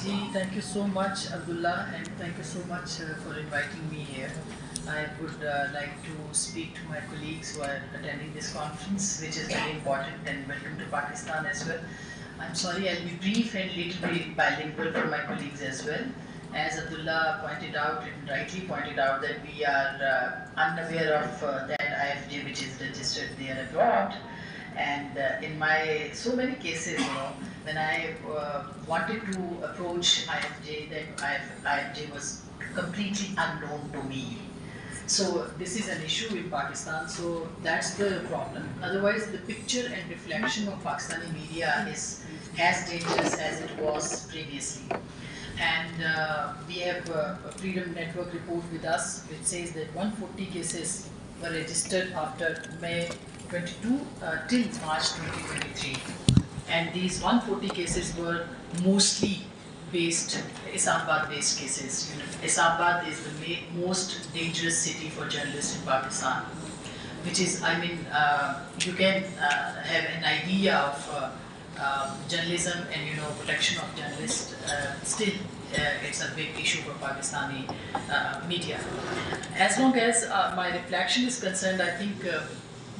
Thank you so much, Abdullah, and thank you so much for inviting me here. I would like to speak to my colleagues who are attending this conference, which is very important, and welcome to Pakistan as well. I'm sorry, I'll be brief and little bit bilingual for my colleagues as well. As Abdullah pointed out, and rightly pointed out, that we are unaware of that IFJ which is registered there abroad. And in my so many cases, when I wanted to approach IFJ, that IFJ was completely unknown to me. So this is an issue in Pakistan, so that's the problem. Otherwise, the picture and reflection of Pakistani media is as dangerous as it was previously. And we have a Freedom Network report with us, which says that 140 cases were registered after May 22 till March 2023. And these 140 cases were mostly Islamabad-based cases. Islamabad is the most dangerous city for journalists in Pakistan, which is, you can have an idea of journalism and protection of journalists. Still, it's a big issue for Pakistani media. As long as my reflection is concerned, I think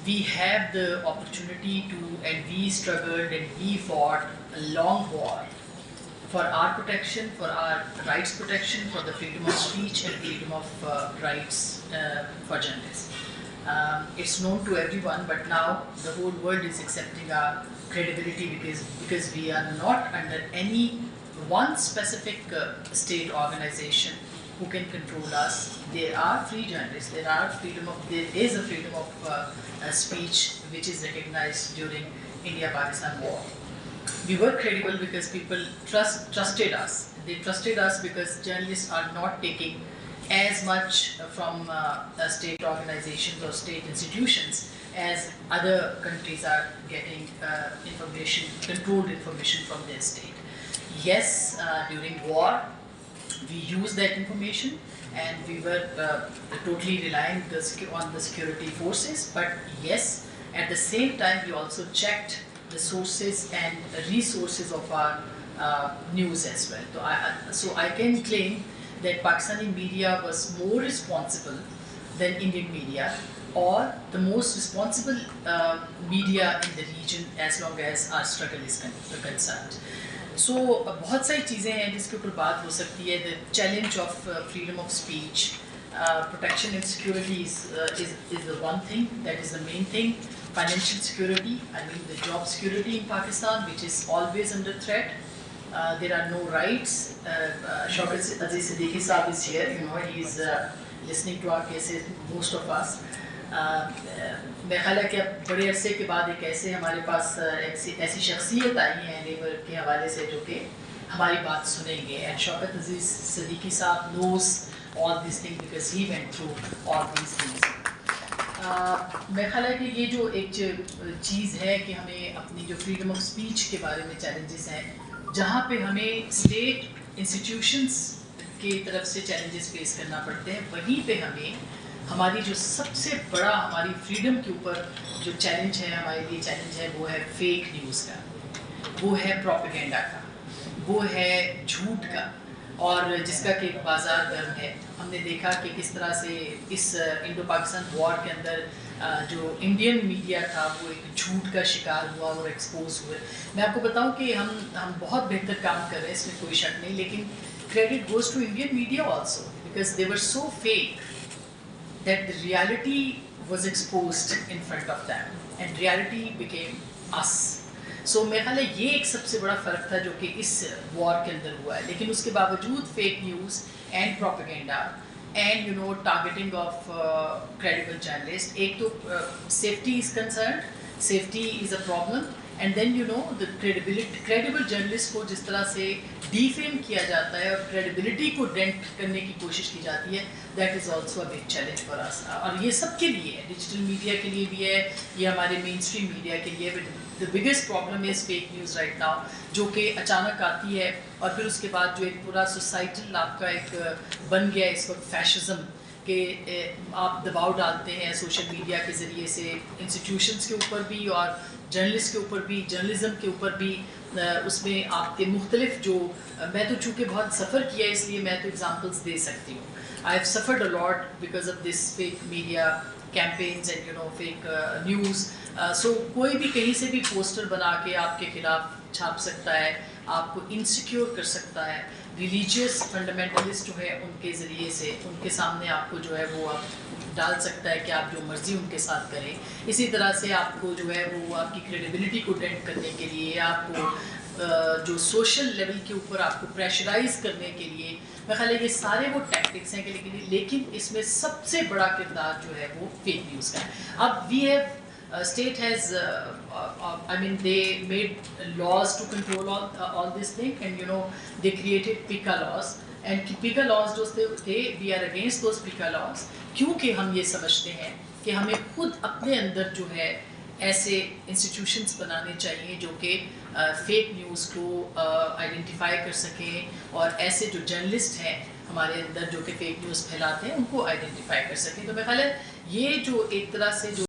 we have the opportunity to, and we struggled and we fought a long war for our protection, for our rights protection, for the freedom of speech and freedom of rights for journalists. It's known to everyone, but now the whole world is accepting our credibility because we are not under any one specific state organization who can control us. There are free journalists. There is a freedom of speech which is recognized during India-Pakistan war. We were credible because people trusted us. They trusted us because journalists are not taking as much from state organizations or state institutions as other countries are getting controlled information from their state. Yes, during war, we used that information and we were totally relying on the security forces, but yes, at the same time we also checked the sources and resources of our news as well. So I can claim that Pakistani media was more responsible than Indian media, or the most responsible media in the region as long as our struggle is concerned. So बहुत सारी चीज़ें हैं जिसके ऊपर बात हो सकती है. The challenge of freedom of speech, protection and security is the one thing, that is the main thing. Financial security, the job security in Pakistan, which is always under threat. There are no rights. Shaukat Aziz Siddiqui Saab is here. He is listening to our cases, most of us. मेरा ख्याल है कि अब बड़े अरसे के बाद एक ऐसे हमारे पास ऐसी शख्सियत आई है लेबर के हवाले से जो कि हमारी बात सुनेंगे. एंड शौकत अजीज़ सिद्दीकी साहब knows all these things because he went through all these things. मेरा ख्याल है कि ये जो एक चीज़ है कि हमें अपनी जो फ्रीडम ऑफ स्पीच के बारे में चैलेंजेस हैं, जहाँ पे हमें स्टेट इंस्टीट्यूशंस की तरफ से चैलेंजेस फेस करना पड़ते हैं, वहीं पे हमें हमारी जो सबसे बड़ा हमारी फ्रीडम के ऊपर जो चैलेंज है, हमारे लिए चैलेंज है, वो है फेक न्यूज़ का, वो है प्रोपेगेंडा का, वो है झूठ का, और जिसका कि एक बाज़ार गर्म है. हमने देखा कि किस तरह से इस इंडो पाकिस्तान वॉर के अंदर जो इंडियन मीडिया था वो एक झूठ का शिकार हुआ और एक्सपोज हुए. मैं आपको बताऊं कि हम बहुत बेहतर काम कर रहे हैं, इसमें कोई शक नहीं, लेकिन credit goes to Indian media also because they were so fake that the reality was exposed in front of them and reality became us. So मेरे ख्याल है ये एक सबसे बड़ा फ़र्क था जो कि इस वॉर के अंदर हुआ है. लेकिन उसके बावजूद fake news and propaganda and targeting of credible journalist, एक तो safety is concern, safety is a problem, and then the credible journalist को जिस तरह से डिफेम किया जाता है और क्रेडिबिलिटी को डेंट करने की कोशिश की जाती है, that is also a big challenge for us. और ये सबके लिए है, डिजिटल मीडिया के लिए भी है, ये हमारे मेन स्ट्रीम मीडिया के लिए. The biggest problem is fake news right now, जो कि अचानक आती है और फिर उसके बाद जो एक पूरा सोसाइटल आपका एक बन गया इस वक्त फैशिज्म कि आप दबाव डालते हैं सोशल मीडिया के ज़रिए से इंस्टीट्यूशंस के ऊपर भी और जर्नलिस्ट के ऊपर भी, जर्नलिज्म के ऊपर भी اس میں آپ کے مختلف جو میں تو چونکہ بہت سفر کیا ہے اس لیے میں تو ایگزامپلس دے سکتی ہوں. I have suffered a lot because of this fake media campaigns and fake news. So کوئی بھی کہیں سے بھی پوسٹر بنا کے آپ کے خلاف چھاپ سکتا ہے, آپ کو انسیکیور کر سکتا ہے. ریلیجیس فنڈامنٹلسٹ جو ہے ان کے ذریعے سے ان کے سامنے آپ کو جو ہے وہ آپ ڈال سکتا ہے کہ آپ جو مرضی ان کے ساتھ کریں. اسی طرح سے آپ کو جو ہے وہ آپ کی کریڈیبلٹی کو ڈینٹ کرنے کے لیے, آپ کو جو سوشل لیول کے اوپر آپ کو پریشرائز کرنے کے لیے, میں خیال ہے یہ سارے وہ ٹیکٹکس ہیں کہ لیکن اس میں سب سے بڑا کردار جو ہے وہ فیک نیوز کا ہے. اب we have state has I mean they made laws to control all this thing, and they created PICA laws, and PICA laws جو تھے we are against those PICA laws کیونکہ ہم یہ سمجھتے ہیں کہ ہمیں خود اپنے اندر جو ہے ایسے انسٹیٹیوشنس بنانے چاہیے جو کہ فیک نیوز کو آئیڈینٹیفائی کر سکیں, اور ایسے جو جرنلسٹ ہیں ہمارے اندر جو کہ فیک نیوز پھیلاتے ہیں ان کو آئیڈینٹیفائی کر سکیں. تو میرا خیال ہے یہ جو ایک طرح سے جو